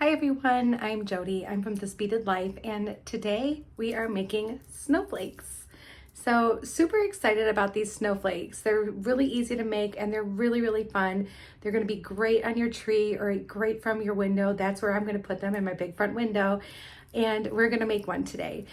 Hi everyone, I'm Jody. I'm from This Beaded Life, and today we are making snowflakes. So super excited about these snowflakes. They're really easy to make and they're really fun. They're going to be great on your tree or great from your window. That's where I'm going to put them, in my big front window, and we're going to make one today.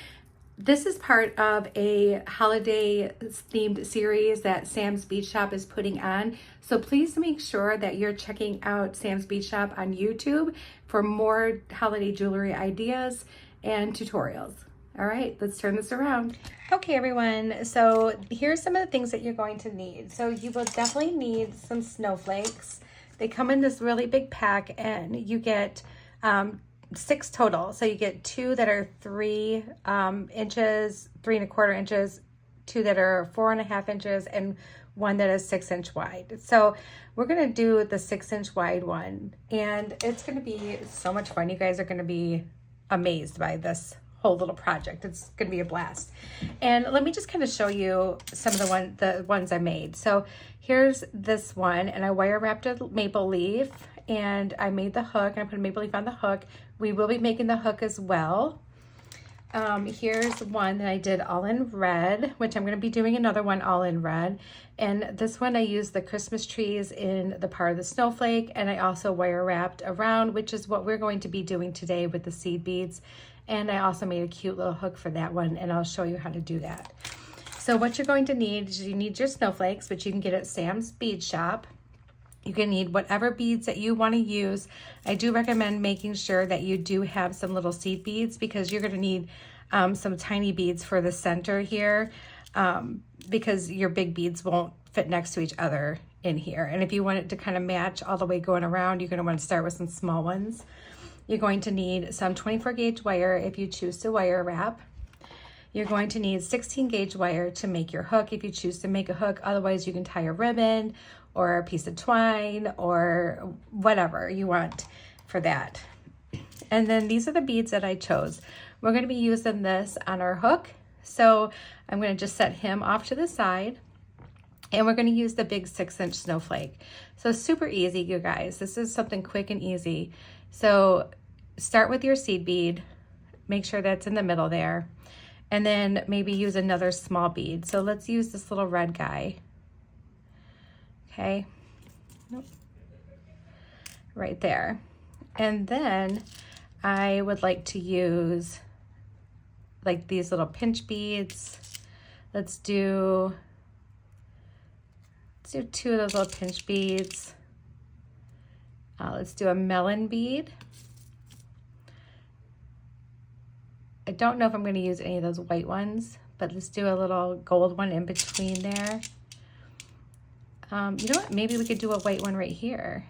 This is part of a holiday themed series that Sam's Bead Shop is putting on. So please make sure that you're checking out Sam's Bead Shop on YouTube for more holiday jewelry ideas and tutorials. All right, let's turn this around. Okay, everyone, so here's some of the things that you're going to need. So you will definitely need some snowflakes. They come in this really big pack, and you get 6 total. So you get 2 that are 3 inches, 3¼ inches, 2 that are 4½ inches, and 1 that is 6-inch wide. So we're gonna do the 6-inch wide one, and it's gonna be so much fun. You guys are gonna be amazed by this whole little project. It's gonna be a blast. And let me just kind of show you some of the ones I made. So here's this one, and I wire wrapped a maple leaf, and I made the hook, and I put a maple leaf on the hook. We will be making the hook as well. Here's one that I did all in red, which I'm going to be doing another one all in red. And this one I used the Christmas trees in the part of the snowflake, and I also wire wrapped around, which is what we're going to be doing today with the seed beads. And I also made a cute little hook for that one, and I'll show you how to do that. So what you're going to need is you need your snowflakes, which you can get at Sam's Bead Shop. You can need whatever beads that you want to use. I do recommend making sure that you do have some little seed beads, because you're going to need some tiny beads for the center here, because your big beads won't fit next to each other in here. And if you want it to kind of match all the way going around, you're going to want to start with some small ones. You're going to need some 24 gauge wire if you choose to wire wrap. You're going to need 16 gauge wire to make your hook if you choose to make a hook. Otherwise, you can tie a ribbon or a piece of twine or whatever you want for that. And then these are the beads that I chose. We're going to be using this on our hook. So I'm going to just set him off to the side, and we're going to use the big 6-inch snowflake. So super easy, you guys. This is something quick and easy. So start with your seed bead, make sure that's in the middle there, and then maybe use another small bead. So let's use this little red guy. Okay, nope. Right there. And then I would like to use like these little pinch beads. Let's do 2 of those little pinch beads. Let's do a melon bead. I don't know if I'm going to use any of those white ones, but let's do a little gold one in between there. You know what? Maybe we could do a white one right here.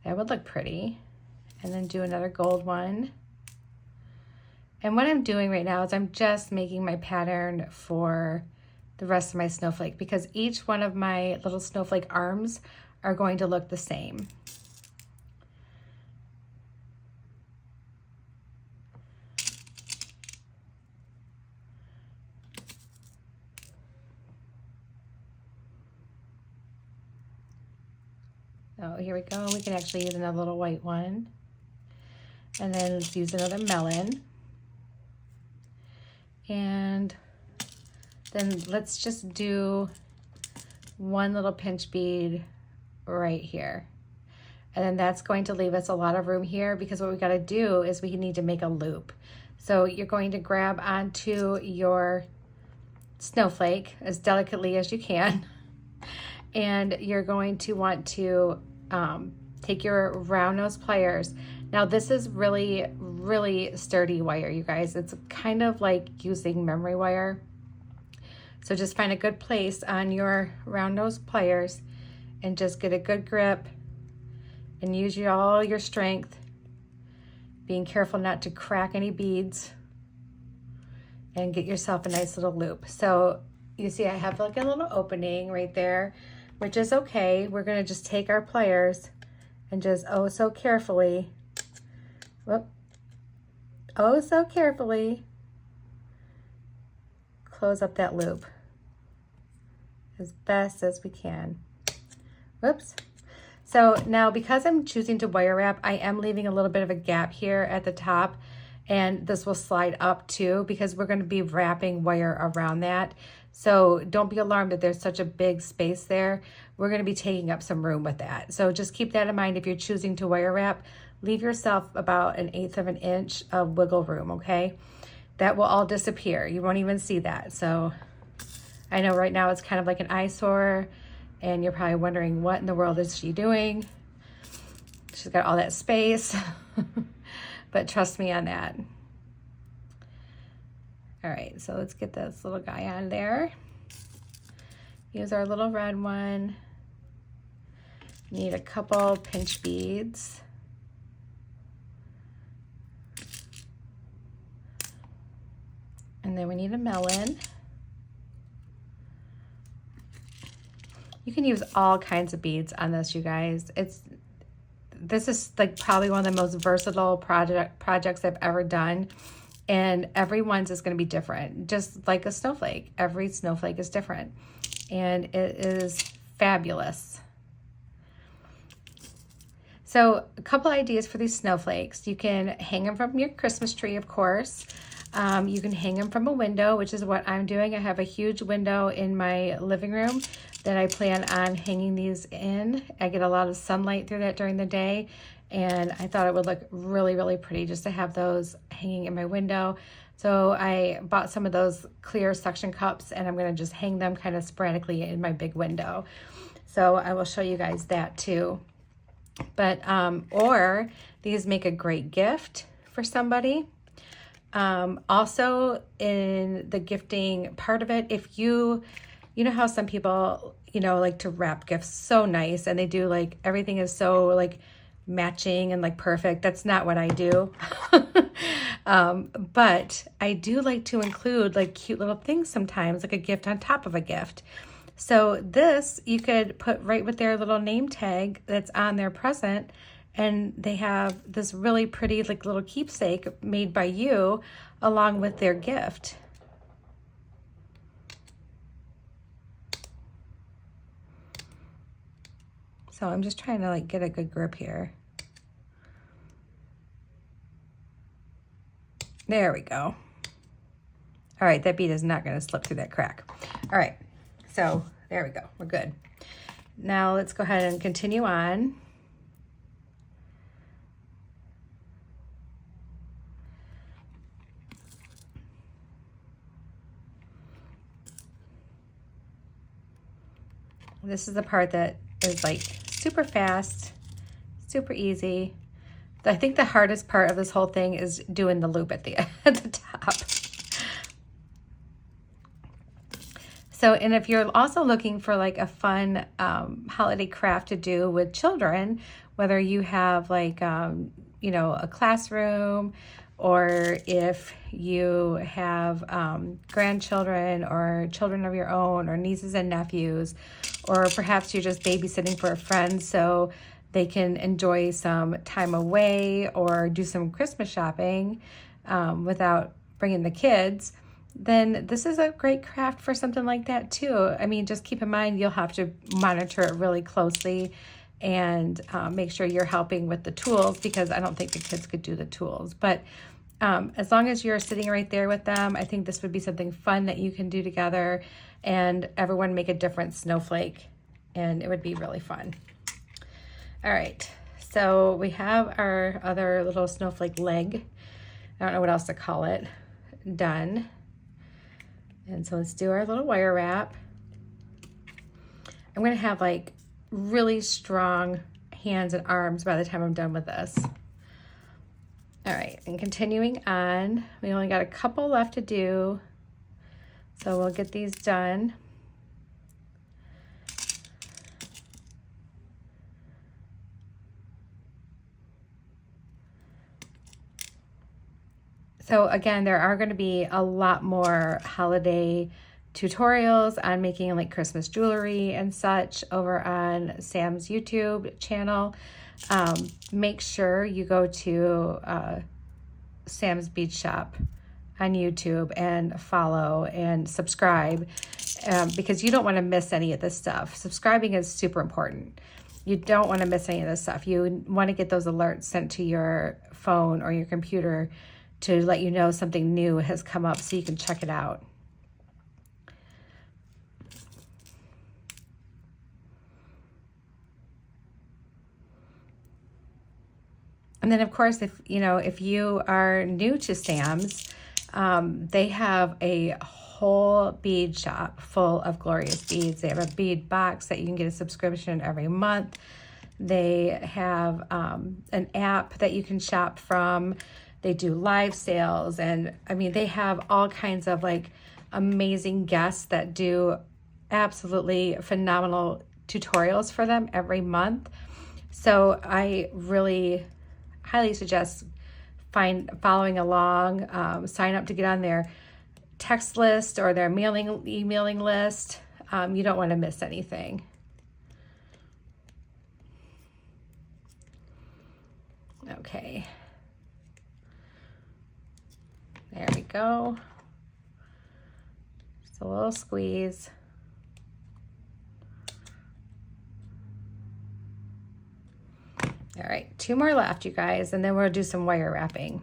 That would look pretty. And then do another gold one. And what I'm doing right now is I'm just making my pattern for the rest of my snowflake, because each one of my little snowflake arms are going to look the same. Oh, here we go. We can actually use another little white one. And then let's use another melon. And then let's just do one little pinch bead right here. And then that's going to leave us a lot of room here, because what we got to do is we need to make a loop. So you're going to grab onto your snowflake as delicately as you can. And you're going to want to take your round nose pliers. Now this is really sturdy wire, you guys. It's kind of like using memory wire. So just find a good place on your round nose pliers and just get a good grip and use all your strength, being careful not to crack any beads, and get yourself a nice little loop. So you see I have like a little opening right there, which is okay. We're gonna just take our pliers and just oh so carefully close up that loop as best as we can. Whoops. So now because I'm choosing to wire wrap, I am leaving a little bit of a gap here at the top, and this will slide up too because we're going to be wrapping wire around that. So don't be alarmed that there's such a big space there. We're going to be taking up some room with that. So just keep that in mind if you're choosing to wire wrap. Leave yourself about 1/8 of an inch of wiggle room, okay? That will all disappear. You won't even see that. So I know right now it's kind of like an eyesore, and you're probably wondering, what in the world is she doing? She's got all that space. But trust me on that. All right, so let's get this little guy on there. Use our little red one. Need a couple pinch beads. And then we need a melon. You can use all kinds of beads on this, you guys. This is like probably one of the most versatile projects I've ever done. And everyone's is going to be different, just like a snowflake. Every snowflake is different, and it is fabulous. So a couple ideas for these snowflakes. You can hang them from your Christmas tree, of course. You can hang them from a window, which is what I'm doing. I have a huge window in my living room that I plan on hanging these in. I get a lot of sunlight through that during the day, and I thought it would look really, really pretty just to have those hanging in my window. So I bought some of those clear suction cups, and I'm going to just hang them kind of sporadically in my big window. So I will show you guys that too. But or these make a great gift for somebody. Also in the gifting part of it, if you know how some people, like to wrap gifts so nice, and they do like everything is so like matching and like perfect. That's not what I do. But I do like to include like cute little things sometimes, like a gift on top of a gift. So this you could put right with their little name tag that's on their present, and they have this really pretty like little keepsake made by you along with their gift. So I'm just trying to like get a good grip here. There we go. All right, that bead is not going to slip through that crack. All right, so there we go. We're good. Now let's go ahead and continue on. This is the part that is like super fast, super easy. I think the hardest part of this whole thing is doing the loop at the top. So, and if you're also looking for like a fun holiday craft to do with children, whether you have like, a classroom, or if you have grandchildren or children of your own, or nieces and nephews, or perhaps you're just babysitting for a friend so they can enjoy some time away or do some Christmas shopping without bringing the kids, then this is a great craft for something like that too. I mean, just keep in mind, you'll have to monitor it really closely and make sure you're helping with the tools, because I don't think the kids could do the tools. But as long as you're sitting right there with them, I think this would be something fun that you can do together, and everyone make a different snowflake, and it would be really fun. All right, so we have our other little snowflake leg, I don't know what else to call it, done. And so let's do our little wire wrap. I'm gonna have like really strong hands and arms by the time I'm done with this. All right, and continuing on, we only got a couple left to do, so we'll get these done. So again, there are going to be a lot more holiday tutorials on making like Christmas jewelry and such over on Sam's YouTube channel. Make sure you go to Sam's Bead Shop on YouTube and follow and subscribe, because you don't want to miss any of this stuff. Subscribing is super important. You don't want to miss any of this stuff. You want to get those alerts sent to your phone or your computer to let you know something new has come up so you can check it out. And then of course, if you are new to Sam's, they have a whole bead shop full of glorious beads. They have a bead box that you can get a subscription every month. They have an app that you can shop from. They do live sales, and I mean, they have all kinds of like amazing guests that do absolutely phenomenal tutorials for them every month. So I really highly suggest following along, sign up to get on their text list or their emailing list. You don't want to miss anything. Okay. There we go. Just a little squeeze. All right, 2 more left, you guys, and then we'll do some wire wrapping.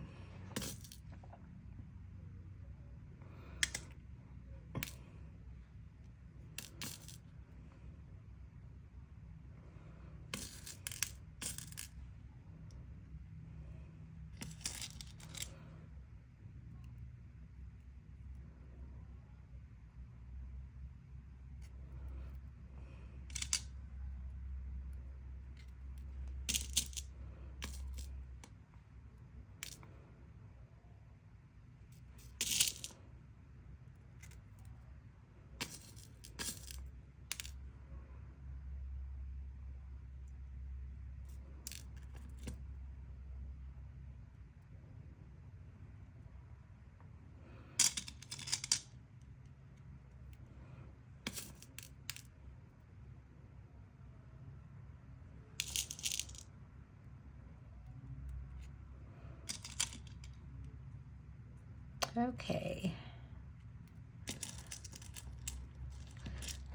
Okay.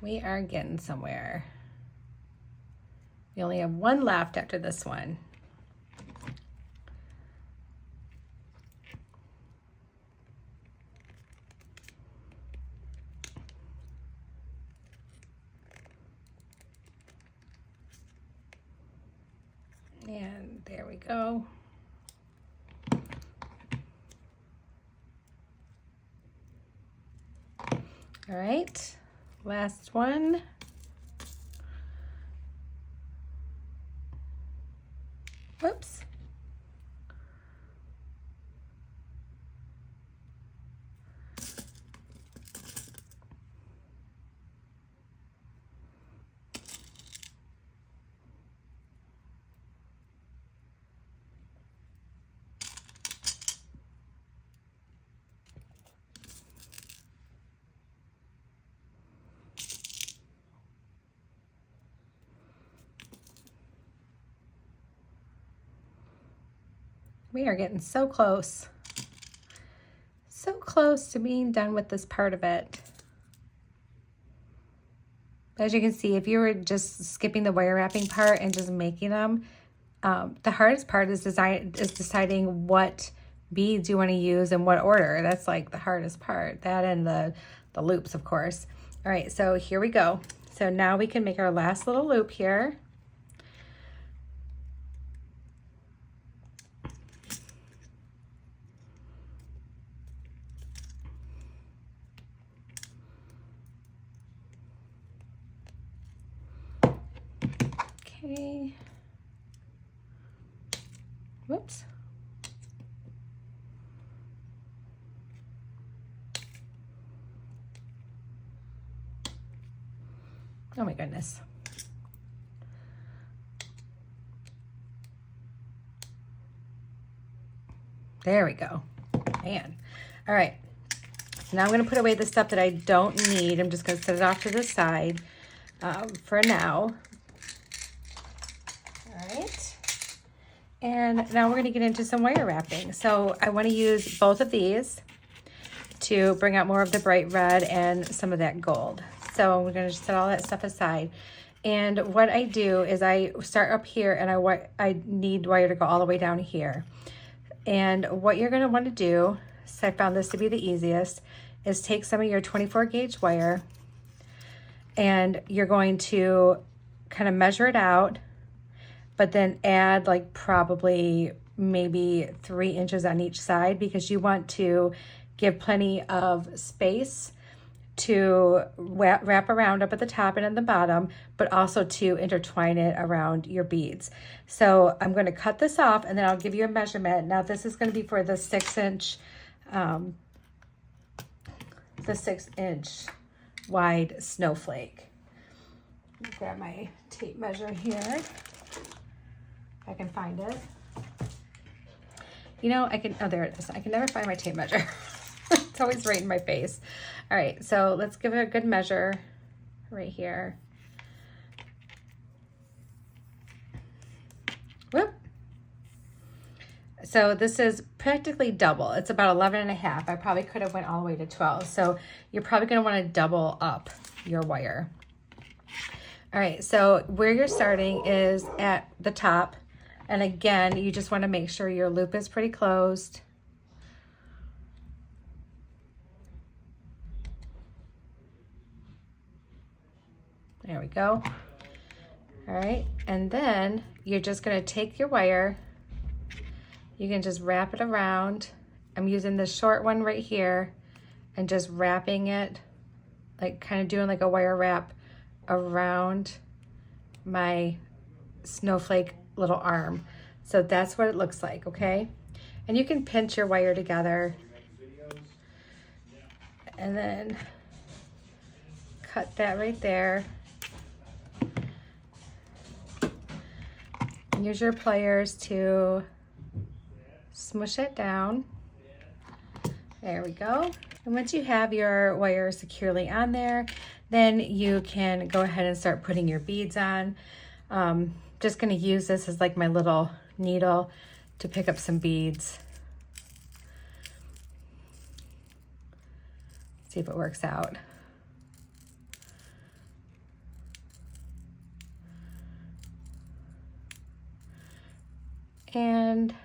We are getting somewhere. We only have 1 left after this one. And there we go. All right, last one. Whoops. We are getting so close to being done with this part of it. As you can see, if you were just skipping the wire wrapping part and just making them, the hardest part is deciding what beads you want to use in what order. That's like the hardest part, that and the loops, of course. All right, so here we go. So now we can make our last little loop here. Okay. Whoops. Oh my goodness. There we go. Man. All right. Now I'm going to put away the stuff that I don't need. I'm just going to set it off to the side for now. All right. And now we're going to get into some wire wrapping. So I want to use both of these to bring out more of the bright red and some of that gold. So we're going to set all that stuff aside. And what I do is I start up here and I need wire to go all the way down here. And what you're gonna wanna do, so I found this to be the easiest, is take some of your 24 gauge wire and you're going to kind of measure it out, but then add like probably maybe 3 inches on each side, because you want to give plenty of space to wrap around up at the top and at the bottom, but also to intertwine it around your beads. So I'm going to cut this off and then I'll give you a measurement. Now this is going to be for the 6-inch wide snowflake. Let me grab my tape measure here, if I can find it. You know, oh, there it is. I can never find my tape measure. It's always right in my face. All right, so let's give it a good measure right here. Whoop. So this is practically double. It's about 11.5. I probably could have went all the way to 12. So you're probably gonna wanna double up your wire. All right, so where you're starting is at the top. And again, you just wanna make sure your loop is pretty closed. There we go. All right, and then you're just gonna take your wire, you can just wrap it around. I'm using this short one right here and just wrapping it, like kind of doing like a wire wrap around my snowflake little arm. So that's what it looks like, okay? And you can pinch your wire together and then cut that right there. Use your pliers to smush it down. There we go. And once you have your wire securely on there, then you can go ahead and start putting your beads on. Just gonna use this as like my little needle to pick up some beads. See if it works out. And I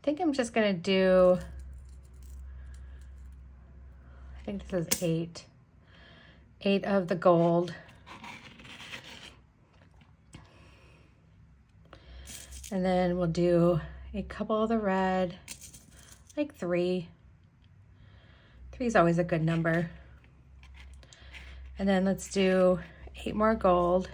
think I'm just gonna do, I think this is 8 of the gold. And then we'll do a couple of the red, like 3. 3 is always a good number. And then let's do 8 more gold.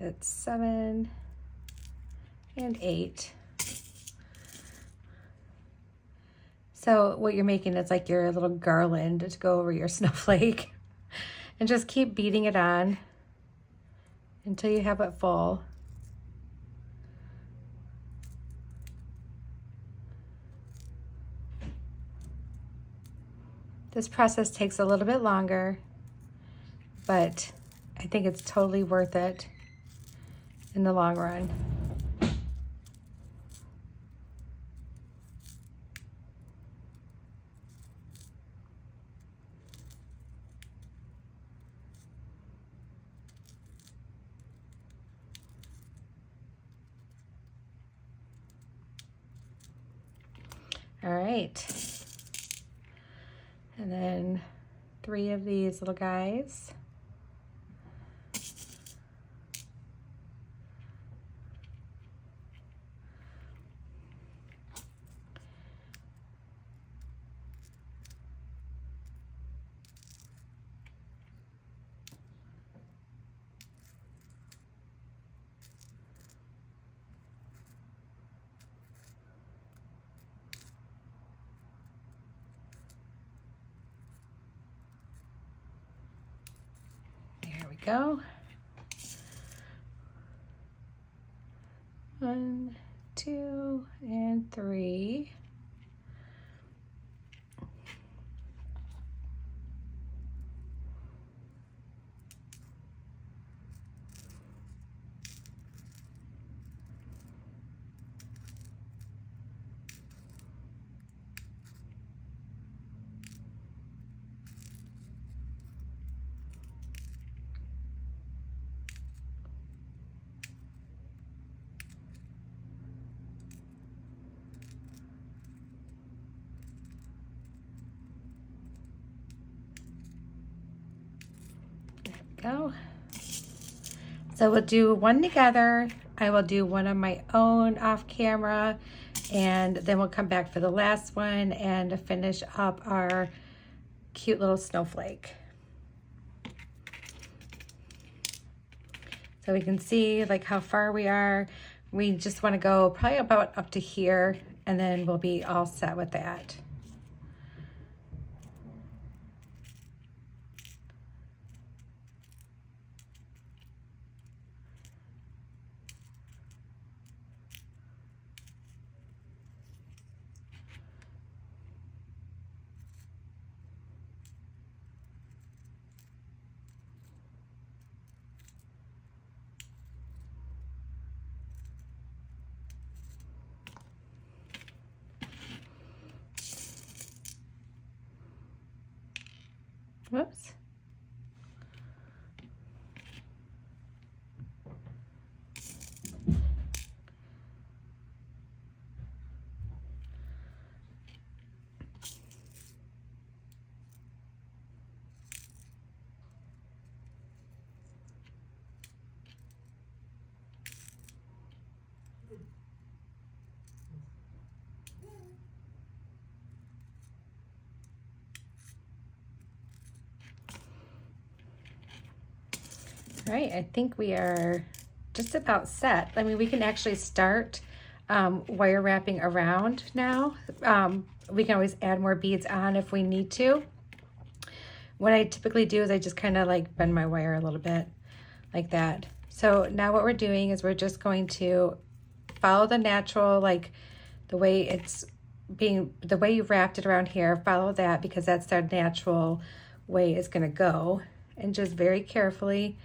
It's 7 and 8. So what you're making is like your little garland to go over your snowflake, and just keep beating it on until you have it full. This process takes a little bit longer, but I think it's totally worth it in the long run. All right. And then 3 of these little guys. Go. 1, 2, and 3. go. So we'll do one together. I will do one on my own off camera, and then we'll come back for the last one and finish up our cute little snowflake. So we can see like how far we are. We just want to go probably about up to here, and then we'll be all set with that. Whoops. All right, I think we are just about set. I mean, we can actually start wire wrapping around now. We can always add more beads on if we need to. What I typically do is I just kind of like bend my wire a little bit like that. So now what we're doing is we're just going to follow the natural, like the way it's being, the way you wrapped it around here, follow that because that's the natural way it's gonna go. And just very carefully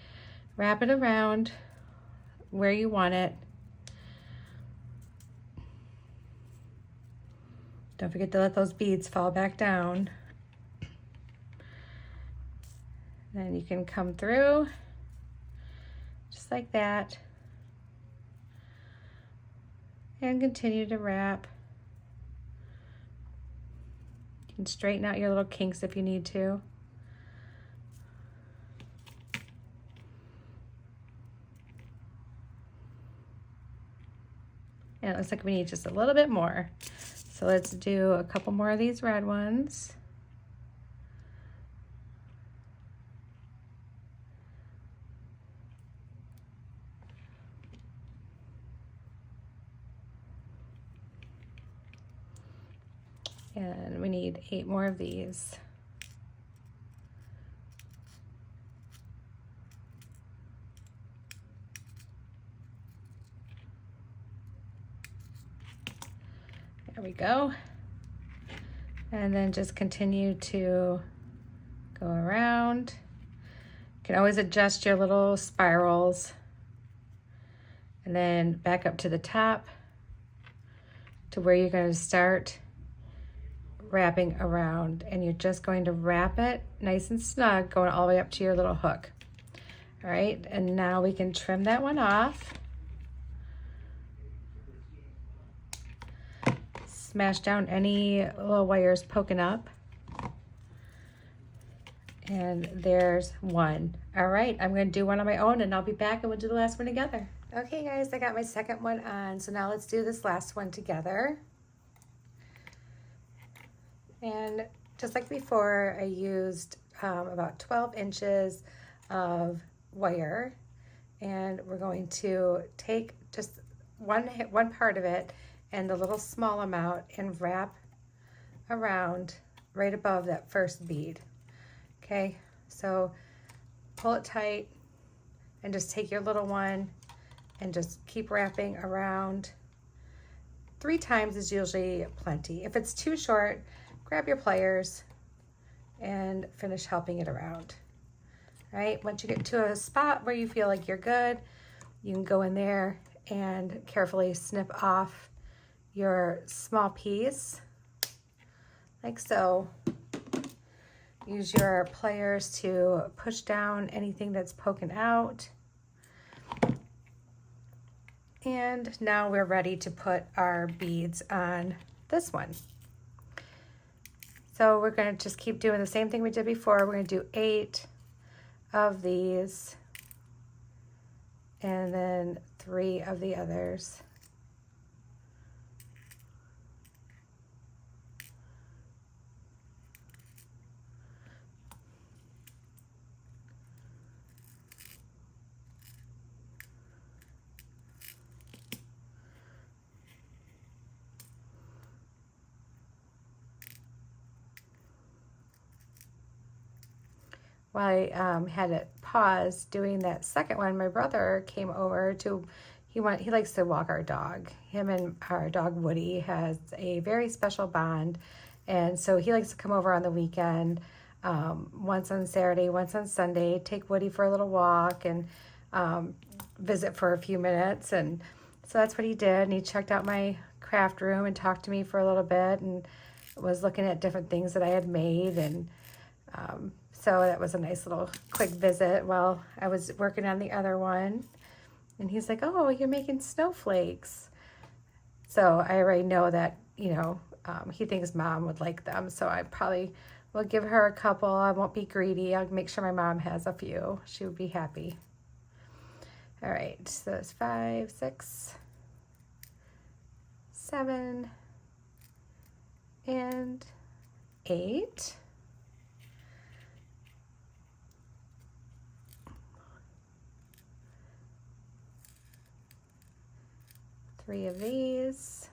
wrap it around where you want it. Don't forget to let those beads fall back down. Then you can come through just like that and continue to wrap. You can straighten out your little kinks if you need to. And it looks like we need just a little bit more. So let's do a couple more of these red ones. And we need 8 more of these. There we go. And then just continue to go around. You can always adjust your little spirals. And then back up to the top to where you're going to start wrapping around. And you're just going to wrap it nice and snug going all the way up to your little hook. All right, and now we can trim that one off. Smash down any little wires poking up. And there's one. All right, I'm going to do one on my own and I'll be back and we'll do the last one together. Okay guys, I got my second one on, so now let's do this last one together. And just like before, I used about 12 inches of wire, and we're going to take just one part of it and the little small amount and wrap around right above that first bead. Okay, so pull it tight and just take your little one and just keep wrapping around. 3 times is usually plenty. If it's too short, grab your pliers and finish helping it around. All right, once you get to a spot where you feel like you're good, you can go in there and carefully snip off your small piece, like so. Use your pliers to push down anything that's poking out. And now we're ready to put our beads on this one. So we're going to just keep doing the same thing we did before. We're going to do 8 of these and then 3 of the others. While I had it pause doing that second one, my brother came over to, he likes to walk our dog. Him and our dog Woody has a very special bond, and so he likes to come over on the weekend, once on Saturday, once on Sunday, take Woody for a little walk and visit for a few minutes. And so that's what he did, and he checked out my craft room and talked to me for a little bit and was looking at different things that I had made. And so that was a nice little quick visit while I was working on the other one. And he's like, oh, you're making snowflakes. So I already know that, you know, he thinks Mom would like them. So I probably will give her a couple. I won't be greedy. I'll make sure my mom has a few. She would be happy. All right, so it's 5, 6, 7, and 8. Three of these.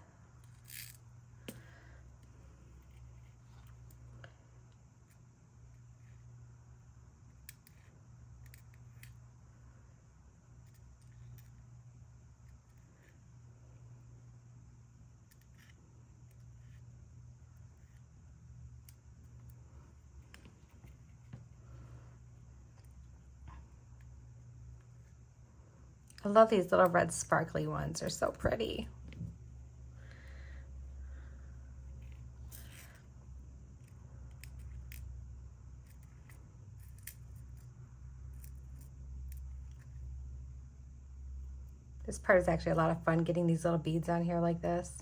I love these little red sparkly ones. They're so pretty. This part is actually a lot of fun, getting these little beads on here like this.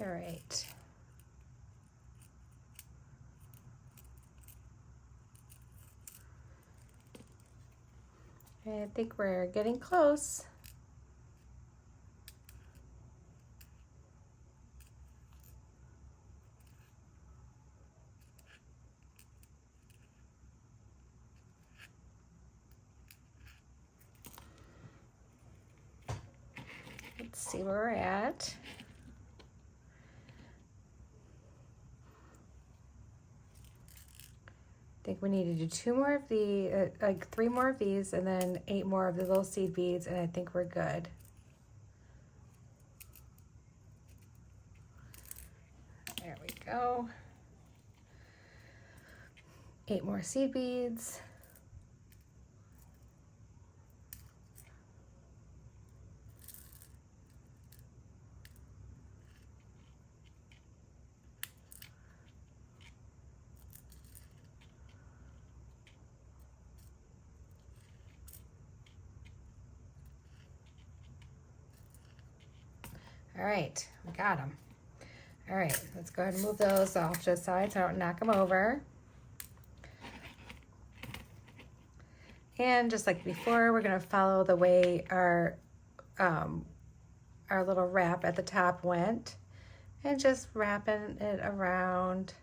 All right. I think we're getting close. Let's see where we're at. I think we need to do 2 more of the, like 3 more of these, and then 8 more of the little seed beads, and I think we're good. There we go. 8 more seed beads. All right, we got them. All right, let's go ahead and move those off to the side so I don't knock them over. And just like before, we're gonna follow the way our little wrap at the top went, and just wrapping it around.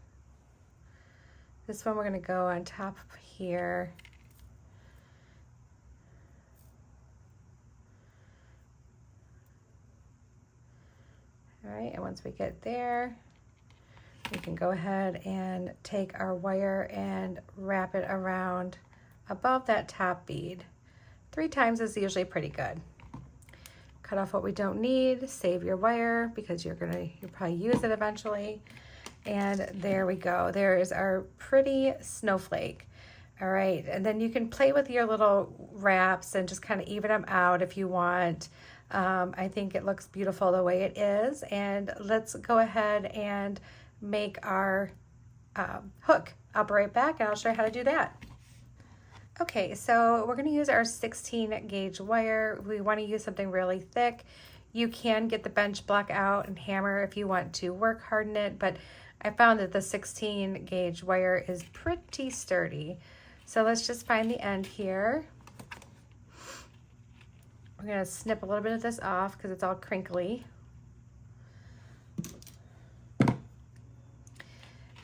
This one we're gonna go on top here. All right, and once we get there, we can go ahead and take our wire and wrap it around above that top bead. 3 times is usually pretty good. Cut off what we don't need, save your wire because you'll probably use it eventually. And there we go. There is our pretty snowflake. All right, and then you can play with your little wraps and just kind of even them out if you want. I think it looks beautiful the way it is. And let's go ahead and make our hook. I'll be right back and I'll show you how to do that. Okay, so we're going to use our 16 gauge wire. We want to use something really thick. You can get the bench block out and hammer if you want to work harden it, but I found that the 16 gauge wire is pretty sturdy. So let's just find the end here. We're going to snip a little bit of this off because it's all crinkly.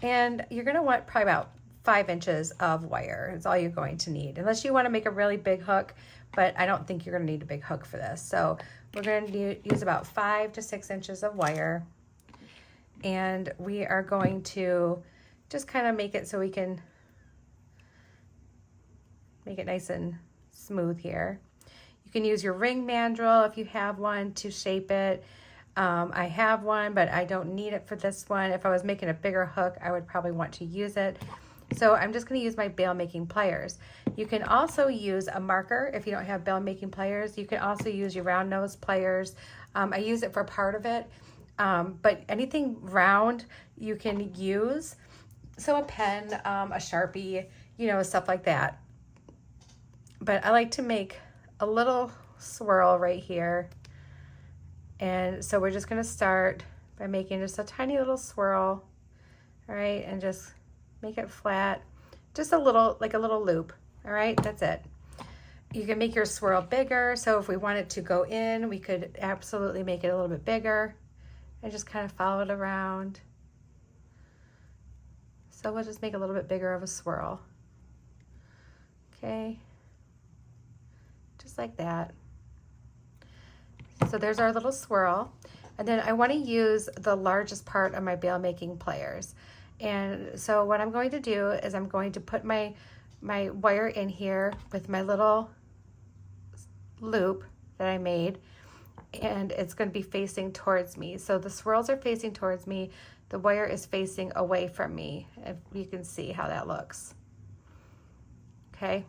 And you're going to want probably about 5 inches of wire. It's all you're going to need, unless you want to make a really big hook, but I don't think you're going to need a big hook for this. So we're going to use about 5 to 6 inches of wire, and we are going to just kind of make it so we can make it nice and smooth here. You can use your ring mandrel if you have one to shape it. I have one, but I don't need it for this one. If I was making a bigger hook, I would probably want to use it. So I'm just going to use my bail making pliers. You can also use a marker if you don't have bail making pliers. You can also use your round nose pliers. I use it for part of it, but anything round you can use. So a pen, a Sharpie, you know, stuff like that. But I like to make a little swirl right here. And so we're just going to start by making just a tiny little swirl, all right, and just make it flat, just a little, like a little loop. All right, that's it. You can make your swirl bigger. So if we want it to go in, we could absolutely make it a little bit bigger and just kind of follow it around. So we'll just make a little bit bigger of a swirl. Okay, just like that. So there's our little swirl. And then I want to use the largest part of my bail making pliers. And so what I'm going to do is I'm going to put my wire in here with my little loop that I made, and it's going to be facing towards me. So the swirls are facing towards me. The wire is facing away from me. If you can see how that looks. Okay.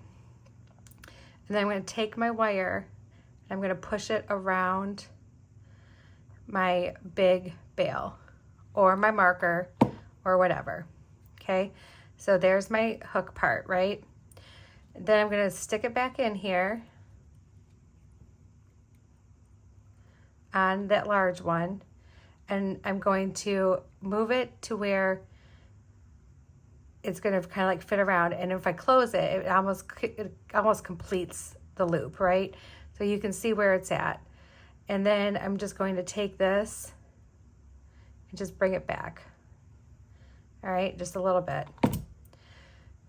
And then I'm going to take my wire and I'm going to push it around my big bail or my marker or whatever. Okay, so there's my hook part, right? Then I'm going to stick it back in here on that large one, and I'm going to move it to where it's going to kind of like fit around, and if I close it, it almost completes the loop, right? So you can see where it's at. And then I'm just going to take this and just bring it back. All right, just a little bit.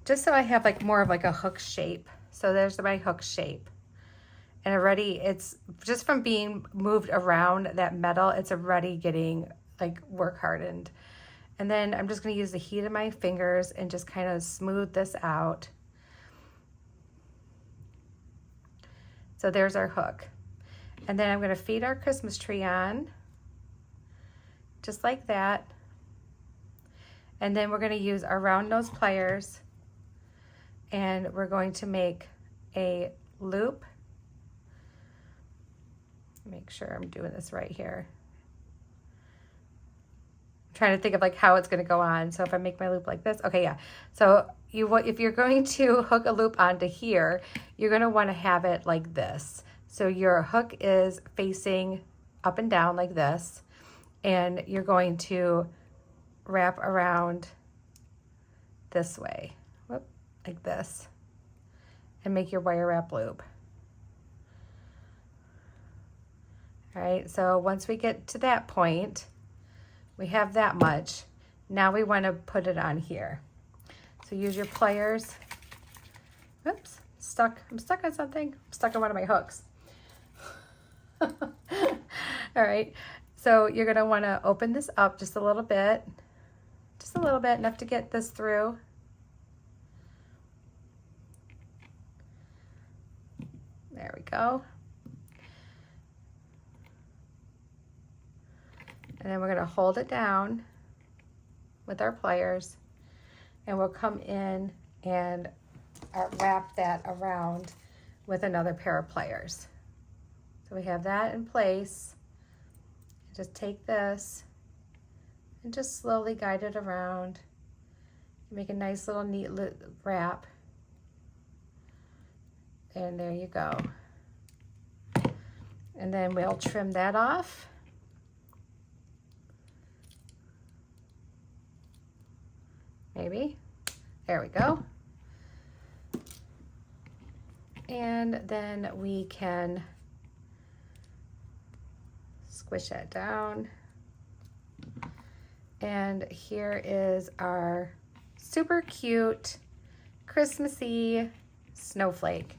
Just so I have like more of like a hook shape. So there's my hook shape. And already it's just from being moved around that metal, it's already getting like work hardened. And then I'm just gonna use the heat of my fingers and just kind of smooth this out. So there's our hook. And then I'm gonna feed our Christmas tree on, just like that. And then we're going to use our round nose pliers, and we're going to make a loop. Make sure I'm doing this right here. I'm trying to think of like how it's going to go on. So if I make my loop like this, okay, yeah. So if you're going to hook a loop onto here, you're going to want to have it like this. So your hook is facing up and down like this, and you're going to wrap around this way, whoop, like this, and make your wire wrap loop. All right, so once we get to that point, we have that much. Now we want to put it on here. So use your pliers. Oops, I'm stuck on something. I'm stuck on one of my hooks. All right, so you're gonna want to open this up just a little bit Just a little bit, enough to get this through. There we go. And then we're going to hold it down with our pliers, and we'll come in and wrap that around with another pair of pliers. So we have that in place. Just take this and just slowly guide it around. Make a nice little neat wrap. And there you go. And then we'll trim that off. Maybe. There we go. And then we can squish that down. And here is our super cute Christmassy snowflake.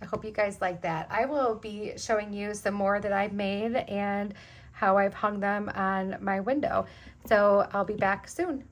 I hope you guys like that. I will be showing you some more that I've made and how I've hung them on my window. So I'll be back soon.